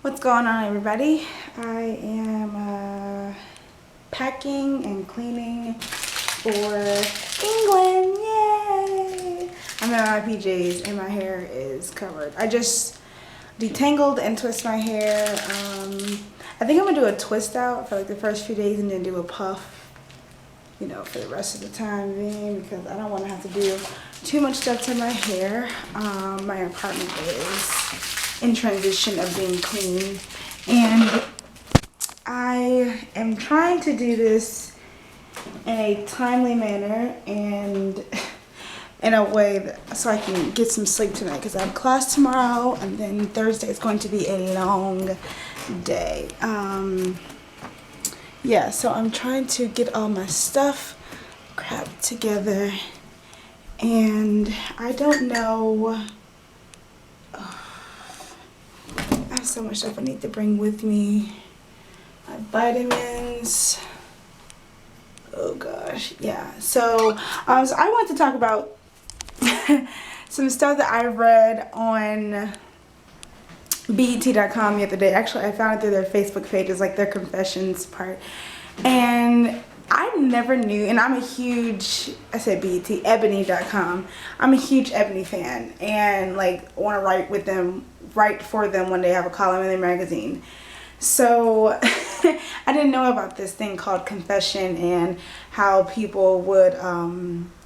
What's going on, everybody? I am packing and cleaning for England. Yay! I'm in my PJs and my hair is covered. I just detangled and twist my hair. I think I'm gonna do a twist out for like the first few days and then do a puff, for the rest of the time being, because I don't want to have to do too much stuff to my hair. My apartment is in transition of being clean, and I am trying to do this in a timely manner and in a way that, so I can get some sleep tonight, because I have class tomorrow and then Thursday is going to be a long day. Yeah, so I'm trying to get all my stuff crap together, and I don't know. I have so much stuff I need to bring with me. My vitamins. Oh gosh, yeah. So I want to talk about some stuff that I read on BET.com the other day. Actually, I found it through their Facebook page. It's like their confessions part. And I never knew, and I'm a huge, I said BET, Ebony.com. I'm a huge Ebony fan and like want to write for them when they have a column in their magazine. So I didn't know about this thing called Confession and how people would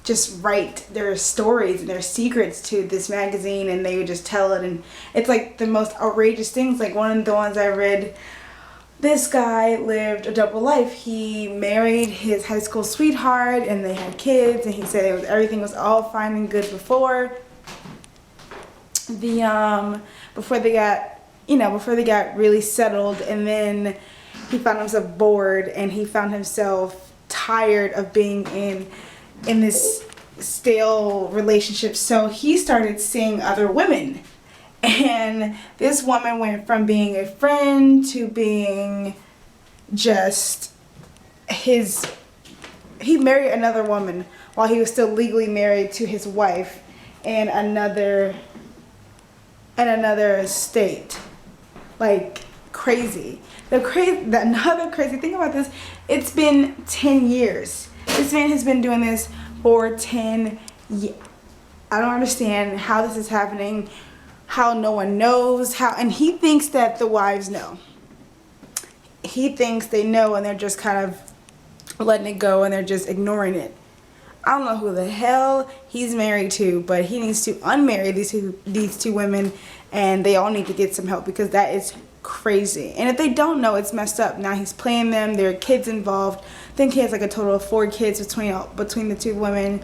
just write their stories and their secrets to this magazine, and they would just tell it, and it's like the most outrageous things. Like one of the ones I read, this guy lived a double life. He married his high school sweetheart and they had kids, and he said everything was all fine and good before they got really settled, and then he found himself bored and he found himself tired of being in this stale relationship. So he started seeing other women. And this woman went from being a friend to being just he married another woman while he was still legally married to his wife in another state. Like crazy. Another crazy thing about this, it's been 10 years. This man has been doing this for 10 years. I don't understand how this is happening. How no one knows, and he thinks that the wives know. He thinks they know and they're just kind of letting it go and they're just ignoring it. I don't know who the hell he's married to, but he needs to unmarry these two women, and they all need to get some help, because that is crazy. And if they don't know, it's messed up. Now he's playing them, there are kids involved. I think he has like a total of 4 kids between the two women.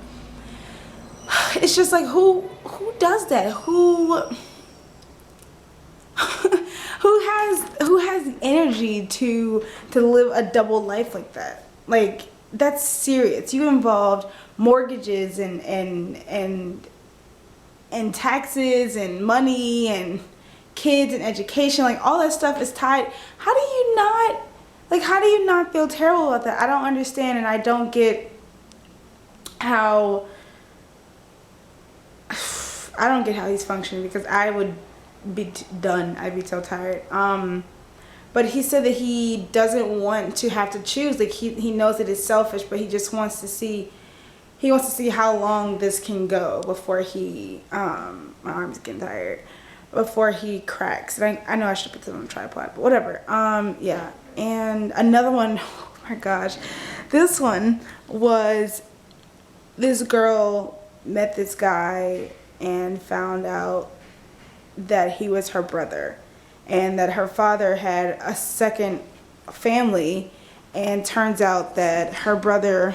It's just like, who does that? Who has energy to live a double life like that? Like, that's serious. You involved mortgages and taxes and money and kids and education. Like, all that stuff is tied. How do you not feel terrible about that? I don't understand, and I don't get how he's functioning, because I would be done. I'd be so tired. But he said that he doesn't want to have to choose. Like, he knows that it's selfish, but he just wants to see how long this can go before he my arm's getting tired, before he cracks. And I know I should put this on a tripod, but whatever. Yeah. And another one, oh my gosh, this one was, this girl met this guy and found out that he was her brother, and that her father had a second family, and turns out that her brother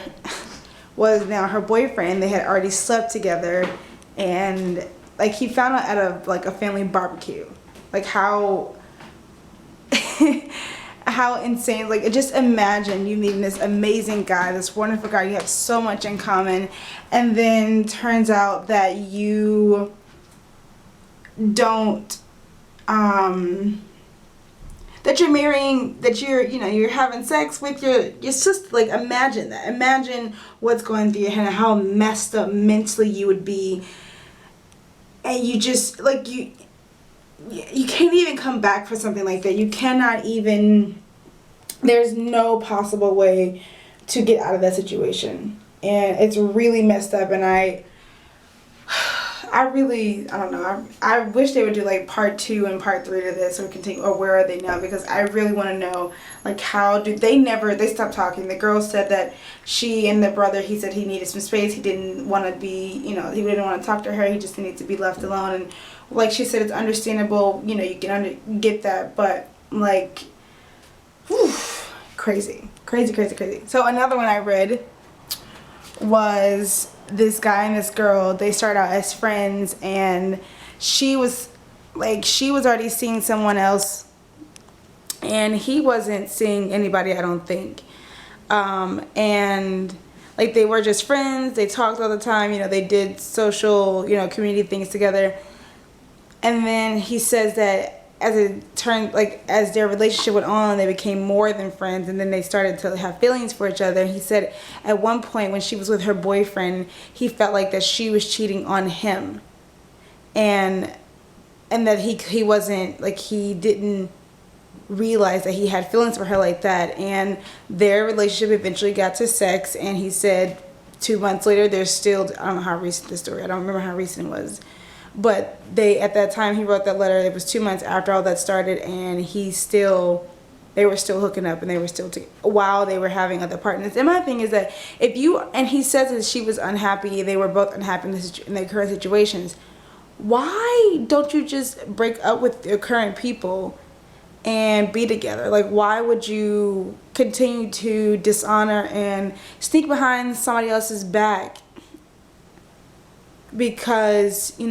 was now her boyfriend. They had already slept together, and like he found out at a family barbecue. Like, how how insane. Like, just imagine you meeting this amazing guy, this wonderful guy, you have so much in common, and then turns out that you don't that you're marrying, that you're having sex with your sister. Like, imagine that. Imagine what's going through your head and how messed up mentally you would be. And you just, like, you can't even come back for something like that. You cannot even, there's no possible way to get out of that situation. And it's really messed up, and I don't know. I wish they would do like part 2 and part 3 to this, or continue, or where are they now? Because I really want to know, like, how do they stopped talking. The girl said that she and the brother, he said he needed some space. He didn't want to be, he didn't want to talk to her. He just needed to be left alone. And like she said, it's understandable. You can get that, but like, whew, crazy. So another one I read was this guy and this girl. They started out as friends, and she was already seeing someone else, and he wasn't seeing anybody, I don't think. And like, they were just friends. They talked all the time. They did social, community things together. And then he says that as it turned, like, as their relationship went on, they became more than friends, and then they started to have feelings for each other. He said at one point when she was with her boyfriend, he felt like that she was cheating on him, and that he wasn't, like, he didn't realize that he had feelings for her like that. And their relationship eventually got to sex, and he said 2 months later, they're still, I don't know how recent the story, I don't remember how recent it was. But at that time, he wrote that letter. It was 2 months after all that started, and they were still hooking up, and they were still while they were having other partners. And my thing is that and he says that she was unhappy, they were both unhappy in their current situations. Why don't you just break up with your current people and be together? Like, why would you continue to dishonor and sneak behind somebody else's back? Because if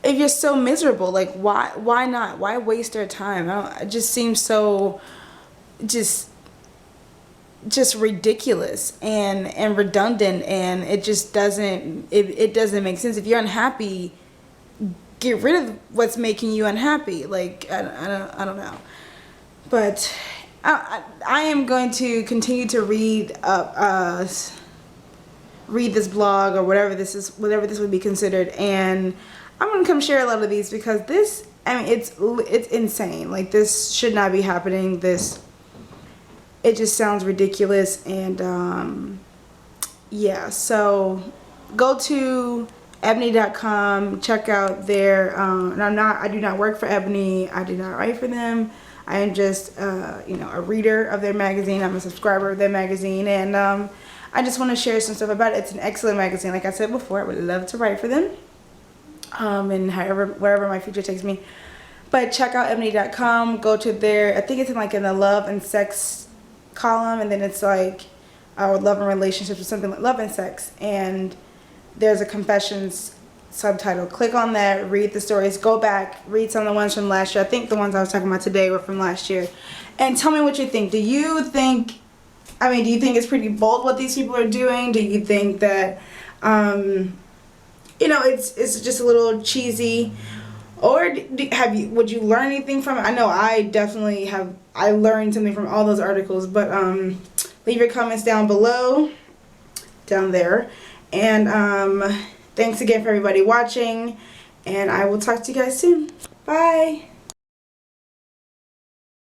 you're so miserable, like, why not? Why waste their time? It just seems so just ridiculous and redundant, and it just doesn't make sense. If you're unhappy, get rid of what's making you unhappy. Like, I don't know. But I am going to continue to read this blog, or whatever this would be considered, and I'm gonna come share a lot of these, because this, it's insane. Like, this should not be happening. It just sounds ridiculous. And yeah, so go to Ebony.com, check out their and I do not work for Ebony. I do not write for them. I am just a reader of their magazine. I'm a subscriber of their magazine, and I just want to share some stuff about it. It's an excellent magazine. Like I said before, I would love to write for them, and wherever my future takes me. But check out Ebony.com. Go to their, I think it's in the love and sex column, and then it's like love and relationships, or something like love and sex, and there's a confessions subtitle. Click on that, read the stories, go back, read some of the ones from last year. I think the ones I was talking about today were from last year, and tell me what you think. Do you think it's pretty bold what these people are doing? Do you think that it's just a little cheesy, or would you learn anything from it? I know I definitely have. I learned something from all those articles, but leave your comments down below, down there, and thanks again for everybody watching, and I will talk to you guys soon. Bye.